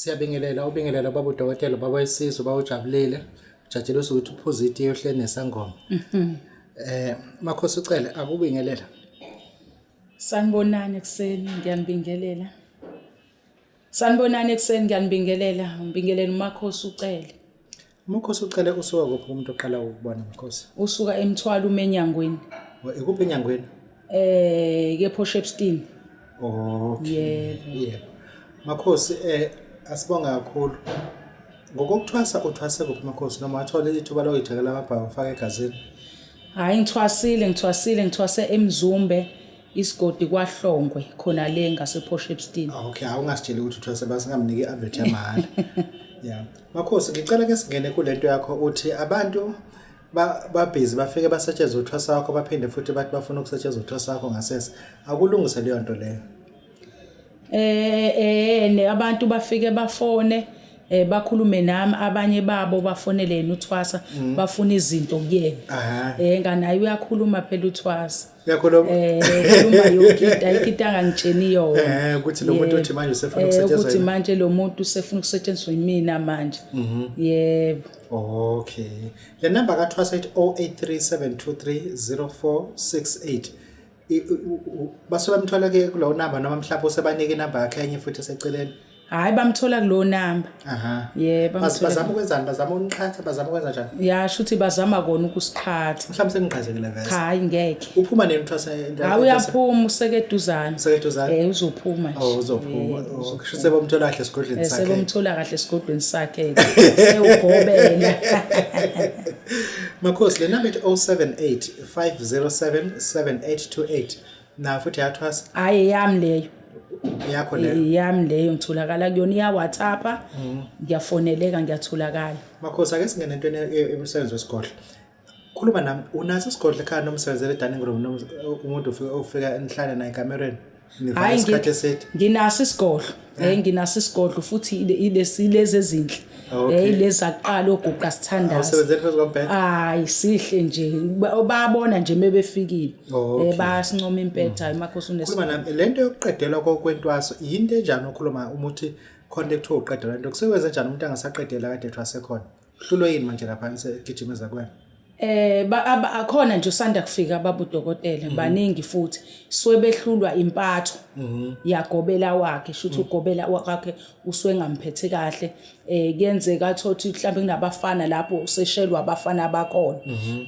Ubingelela Babu Dokotela baba isizwe bawujabulile. Ujatshele ukuthi uphuziti ehleli nesangoma. Makhosi ucele akubingelela. Sanibonani ekseni ngiyanibingelela. Sanibonani ekseni ngiyanibingelela. Ngibingelela uMakhosi ucele. Makhosi ucele usuka kuphi umuntu oqala ukubona Makhosi? Usuka emthwalo umenyangweni. Ikuphi enyangweni? Ke-Potchefstroom. Okay. Yeah. Makhosi asibonga kakhulu. Ngokuthwasa uthwase kuphi Makhosi noma wathola ithuba lokuyithekela amabhawu ufaka egazini? Hayi ngithwase eMzumbe isigodi kwaHlongwe khona le ngase-Potchefstroom. Okay, awungasitsheli ukuthi uthwase basingamniki i-advert yamahhala. Yeah. Makhosi ngicela ke singene kulento yakho uthi abantu babhizi bafike basetshenzwe uthwasa wakho baphinde futhi bathi bafuna ukusetshenzwa uthwasa wakho ngasese. Akulungise leyo nto leyo. Abantu bafike bafone bakhulume nami abanye babo bafonele yena uthwasa bafuna izinto kuyena. Nganayo uyakhuluma phela uthwasa. Uyakhuluma? Khuluma yonke ayikita angangitsheni yona. Ukuthi lo muntu uthi manje usefuna ukusetshenzwa. Ukuthi manje lo muntu usefuna ukusetshenzwa yimina manje. Yebo. Okay. Le number kathwasa ithi 0837230468. Basuka bamthola ke kulo number noma mhlawumbe usebanike inamba yakhe enye futhi eseceleni. Hayi bamthola kulo number. Yebo bamthola. Bazama ukwenzani? Bazama unqatha, bazama ukwenza njani? Ya shuthi bazama kona ukusiqhatha. Mhlawumbe sengiqhazekile vese. Hayi ngeke. Uphuma nini uthwasa? Hayi uyaphuma usekeduzana. Usekeduzana? Uzophuma nje. Uzophuma. Kusho sebomthola kahle esigodlweni sakhe. Sebomthola kahle esigodlweni sakhe. Sewugobela. Makhosi le number ithi 078 507 7828. Na futhi yathwasa? Hayi yami leyo. Yakho leyo? Yami leyo ngitholakala kuyona iya WhatsApp. Ngiyafoneleka ngiyatholakala. Makhosi ake singene entweni emsebenzi wesigodlo. Khuluma nami unaso isigodlo ekhaya nomsebenzele dining room noma umuntu ufika enhlane naye ekamereni? Hayi nginaso isigodlo. Nginaso isigodlo futhi ilezi ezinhle. Ilezi aqala oguqa sithandaza. Usebenzele phezu kombhede? Hayi sihle nje bayabona nje mebefikile. Bayasincoma impetha hayi Makhosi unesi. Khuluma nami lento yokuqedelwa kokwentwaso yinto enjani okhuluma umuthi contact oqedela lento kusebenza kanjani umuntu angasaqedela kade ethwase khona? Hlulo yini manje lapha segijimeza kwena? Akhona nje usanda kufika Babu Dokotela baningi futhi behlulwa impatho yagobela wakhe shuthi ugobela wakhe uswengamphethe kahle kuyenzeka thothi mhlawumbe kunabafana lapho useshelwa abafana abakhona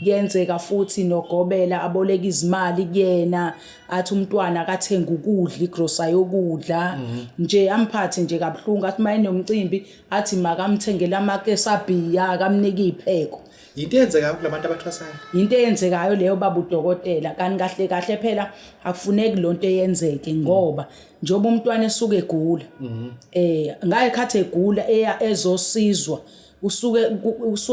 kuyenzeka futhi nogobela aboleka izimali kuyena athi umntwana akathenga ukudla igrocery yokudla nje amphathe nje kabuhlungu athi mayine umcimbi athi makamthengela amakesabhiya akamnika ipheko. Into eyenzekayo kulabantu abathwasayo? Into eyenzekayo leyo Babu Dokotela kanti kahle phela akufuneki lonto eyenzeke ngoba njoba umntwana esuke egula ngaye khathe egula ezosizwa usuke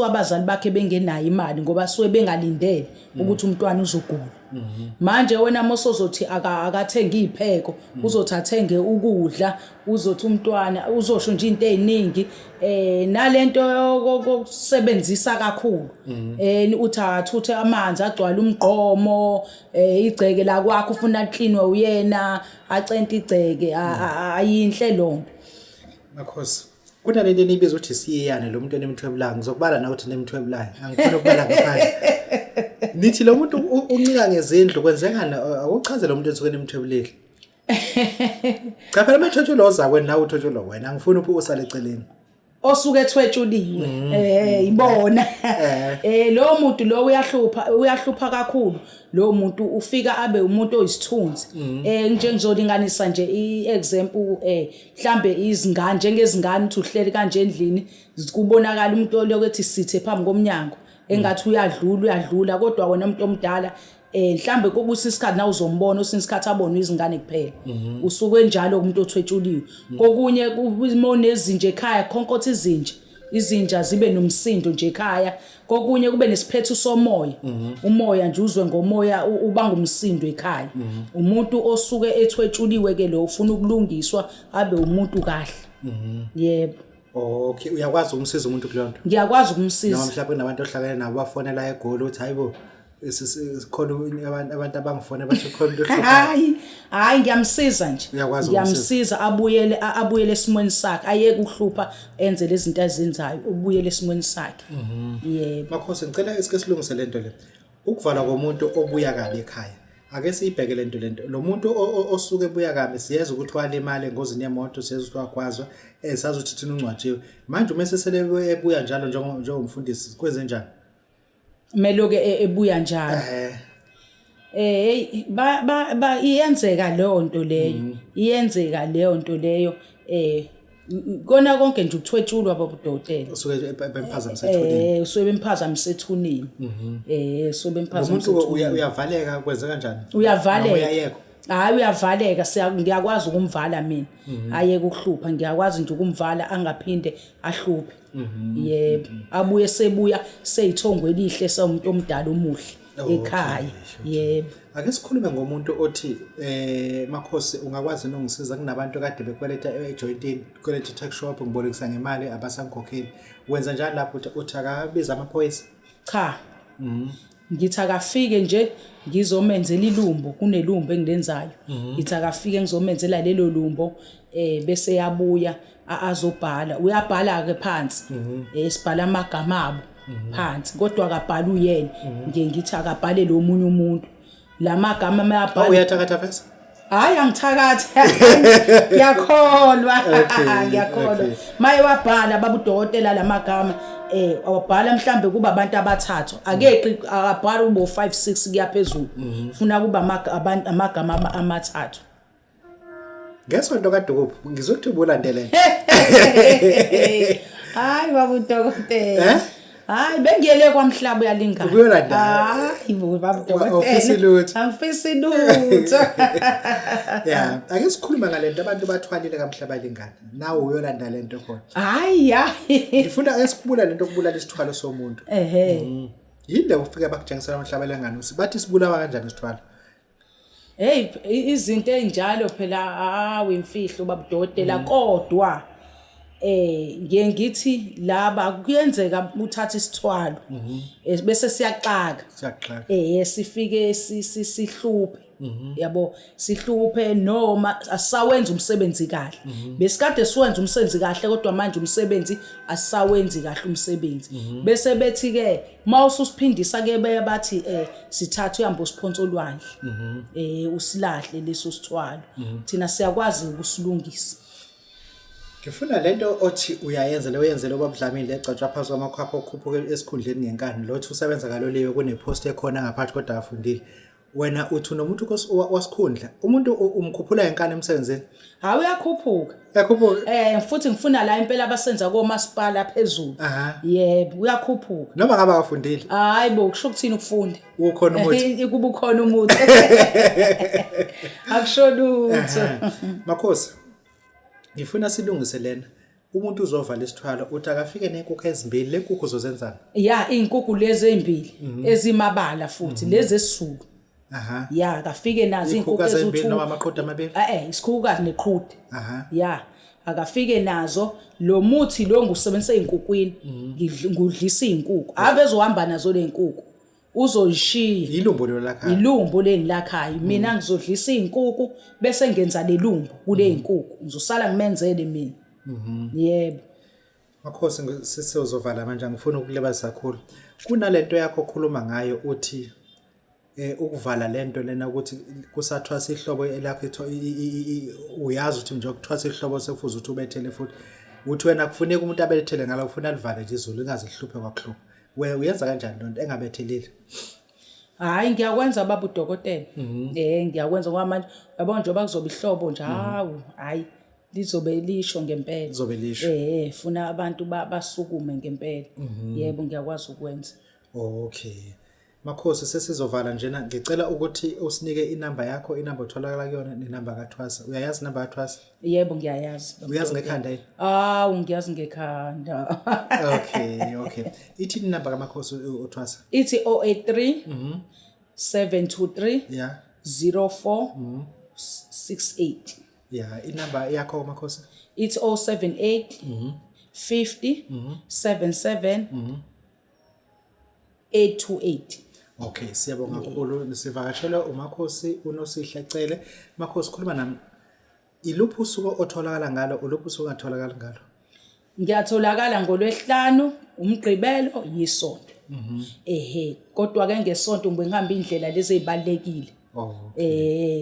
abazali bakhe bengenayo imali ngoba suke bengalindele ukuthi umntwana uzogula. Manje wena mosozothi akathenga ipheko uzothi athenge ukudla uzothi umntwana uzosho nje into eziningi nalento yokusebenzisa kakhulu uthi athuthe amanzi agcwala umgqomo igceke la kwakho ufuna cleanwe uyena acenta igceke ayinhle lonto. Makhosi kunalento enibiza ukuthi siyeyane lo muntu enemthwebulayo ngizokubala na ukuthi nemthwebulayo angifuni ukubala ngaphandle. Nithi lo muntu uncika ngezindlu kwenzekana akuchaze lo muntu esuke nemthwebulile. Cha phela methothulo ozakweni nawe uthothula wena angifuni usale eceleni. Osuke ethwetshulile ibona lo muntu lo uyahlupha kakhulu lo muntu ufika abe umuntu oyisithunzi njengizolinganisa nje iexample mhlambe izingane njengezingane uthi uhleli kanje endlini kubonakala umuntu lokuthi sithe phambi komnyango engathi uyadlula kodwa wena umuntu omdala mhlambe kokuthi isikhathi na uzombona usisikhathi abone izingane kuphela usuke njalo umuntu othwetshuliwe kokunye kubone ezinje ekhaya khonkotha izinja zibe nomsindo nje ekhaya kokunye kube nesiphethu somoya umoya nje uzwe ngomoya ubanga umsindo ekhaya umuntu osuke ethwetshuliwe ke lo ufuna ukulungiswa abe umuntu kahle. Yebo. Okay uyakwazi ukumsiza umuntu kulonto? Ngiyakwazi ukumsiza. Noma mhlawumbe nabantu ohlakene nabo bafonela eGoli uthi hayibo sikhona abantu abangifone bathi khona into hayi hayi ngiyamsiza nje Uyakwazi ngiyamsiza abuyele esimweni sakhe ayeke ukuhlupha enze lezi zinto azenzayo ubuyele esimweni sakhe yebo Makhosi ngicela isike silungise lento le ukuvala komuntu obuya kabi ekhaya ake siyibheke lento lo muntu osuke ebuya kabi siyeza ukuthi walimala engozini yemoto siyeza ukuthi wagwazwa sazi ukuthi thina ungcwatshiwe manje uma sesele ebuya njalo njengomfundisi kwenze njani meloke ebuya njalo iyenzeka leyo nto leyo kona konke nje ukuthwetshulwa Babu Dokotela usuke bemphazamise ethuneni usuke bemphazamise ethuneni usuke bemphazamise umuntu uyavaleka kwenza kanjani uyavaleka hayi uyavaleka ngiyakwazi ukumvala mina ayeke ukuhlupha ngiyakwazi nje ukumvala angaphinde ahluphe yebo abuye sebuya seyithongo elihle somuntu omdala omuhle ekhaya yebo ake sikhulume ngomuntu othi Makhosi ungakwazi nongisiza kunabantu kade bekweleta ejointini kweleta tax shop ngibolekisa ngemali abasangikhokheli wenza njani lapho uthi akabiza amaphoyisa cha ngithi akafike nje ngizomenzela ilumbo kunelumbo engilenzayo ngithi akafike ngizomenzela lelo lumbo bese yabuya azobhala uyabhala ke phansi sibhala amagama abo phansi kodwa akabhala uyena ngithi akabhale lo munye umuntu lamagama mayabhala uyathakatha phela hayi angithakathi ngiyakholwa ngiyakholwa maye wabhala Babu Dokotela lamagama awabhala mhlambe kuba abantu abathathu akeqi akabhala ubo 5 6 kuyaphezulu ufuna kuba amagama amathathu ngesonto kade kuphi ngizokuthi ubulandele hayi Babu Dokotela hayi bengiyele kwamhlaba uyalingana hayi Babu Dokotela angifisi lutho yeah ake sikhuluma ngalento abantu bathwalile kamhlaba lingana nawe uyolanda lento khona hayi ngifuna ake sikubula lento okubulala isithwalo somuntu yini ufike bakujengisela umhlaba lengane bathi sibulawa kanjani isithwalo hey izinto ezinjalo phela imfihlo Babu Dokotela kodwa ngiye ngithi laba kuyenzeka uthatha isithwalo bese siyaxaka sifike sihluphe yabo sihluphe noma asawenza umsebenzi kahle besikade siwenza umsebenzi kahle kodwa manje umsebenzi asawenzi kahle umsebenzi bese bethi ke mawususiphindisa ke bathi sithatha uyambo siphonso olwandle usilahle leso sithwalo thina siyakwazi ukusilungisa ngifuna lento othi uyayenza le uyenze lo babudlamini lecatshwa phansi kwamakhapha okhuphuke esikhundleni ngenkani lothi usebenza kaloliwe kunepost ekhona ngaphathi kodwa afundile wena uthi nomuntu wasikhundla umuntu umkhuphula ngenkani emsebenzini hayi uyakhuphuka futhi ngifuna la impela abasenza komasipala phezulu yebo uyakhuphuka noma ngabe akafundile hayi bo kusho ukuthini ukufunda ukhona umuthi kuba ukhona umuthi akusho lutho Makhosi ngifuna silungise lena umuntu uzovala isithwalo uthi akafike nenkukhu ezimbili lenkukhu uzozenzana inkukhu lezi ezimbili ezimabala futhi lezi esisulu akafike nazo inkukhu ezimbili noma amaqhude amabili isikhukukazi neqhude akafike nazo lo muthi lo ngusebenzisa einkukwini ngidlisa izinkukhu abezohamba nazo lenkukhu uzoyishiya ilumbo leni lakhayo mina ngizodlisa izinkukhu bese ngenza lelumbo kule izinkukhu ngizosala ngimenzele mina yebo Makhosi sisizovala manje ngifuna ukulebazisa kakhulu kunalento yakho okhuluma ngayo uthi ukuvala lento lena ukuthi kusathwasa ihlobo elakho uyazi ukuthi nje ukuthwasa ihlobo sekufuza ukuthi ubethele futhi uthi wena kufuneka umuntu abethele ngala ufuna livale nje izulu lingazihluphe kwakhulupha uyenza kanjani lonto engabethelile hayi ngiyakwenza Babu Dokotela ngiyakwenza ngoba manje yabona nje bakuzoba ihlobo nje hayi lizobe lisho ngempela lizobe lisho funa abantu basukume ngempela yebo ngiyakwazi ukwenza okay Makhosi sesizovala njena ngicela ukuthi usinike inamba yakho inamba otholakala kuyona nenamba kaThwasa uyayazi inamba kaThwasa yebo ngiyayazi uyazi ngekhanda yini ngiyazi ngekhanda okay ithi inamba kaMakhosi uThwasa ithi 083 723 04 68 inamba yakho Makhosi ithi 078 50 77 828 Okay, siyabonga kakhulu. Sivakashela uMakhosi uNosihle Cele. Makhosi, khuluma nami. Iluphi usuku otholakala ngalo, uluphi usuku ungatholakala ngalo? Ngiyatholakala ngoLwesihlanu, uMgqibelo, yiSonto. Kodwa ke ngeSonto ngibe ngihamba indlela lezi ezibalekile.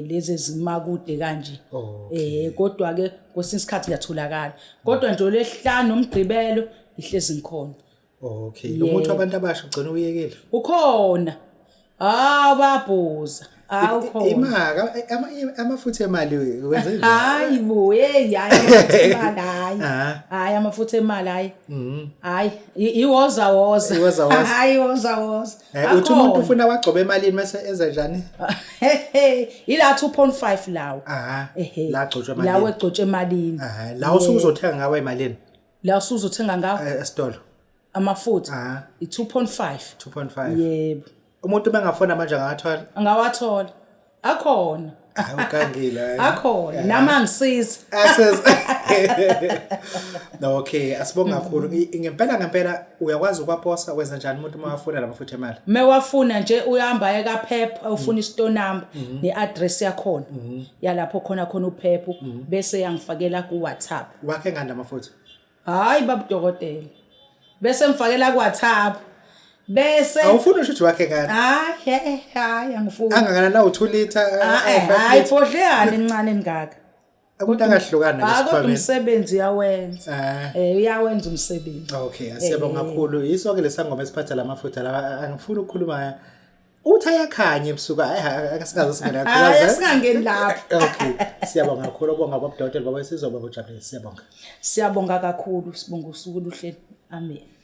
Lezi ezimakude kanje. Kodwa ke kwesinye isikhathi ngiyatholakala. Kodwa nje ngoLwesihlanu noMgqibelo ihlezi ngikhona. Okay, lo muntu abantu abasha ugcina uyekile. Ukhona. Babhuza. Awukhona. Imaka amafutha emali wenze njani? Hayi bo, hayi amafutha emali hayi. Hayi amafutha emali hayi. Hayi, iwoza. Hayi woza. Uthi umuntu ufuna wagcoba emalini mase enza njani? Ila 2.5 lawo. La agcotshwa emalini. Lawo egcotshwa emalini. La usuzothenga ngawe emalini. La usuzothenga ngawo Esitolo. Amafutha i2.5. 2.5. Yebo. Umuntu bengafona manje angathola. Angawathola. Akhona. Ukangile. Akhona. Nama ngisiza. Okay, asibonga kakhulu. Ngempela uyakwazi ukwaposa wenza njani umuntu mawafuna lamafutha emali? Mewafuna nje uyahamba ekaPep ufuna i-store number neaddress yakhona. Yalapho khona uPep bese yangifakela kuWhatsApp. Wakhe ngani lamafutha? Hayi Babu Dokotela. Bese ngifakela kuWhatsApp. Bese awufuna ukuthi wakhe ngani? Hayi angifuni. Angakana na u2 liter hayi podleyani encane engaka. Umuntu angahlukana nesikhwameni. Kodwa umsebenzi uyawenza. Uyawenza umsebenzi. Okay, asiyabonga kakhulu. Yiso ke lesangoma esiphatha lamafutha la angifuni ukukhuluma uthi ayakhanye ebusuku akasingaze singena kakhulu. Hayi singangeni lapho. Okay, siyabonga kakhulu obonga Babu Dokotela baba sizoba kujabulisa siyabonga. Siyabonga kakhulu sibonga usuku oluhle. Amen.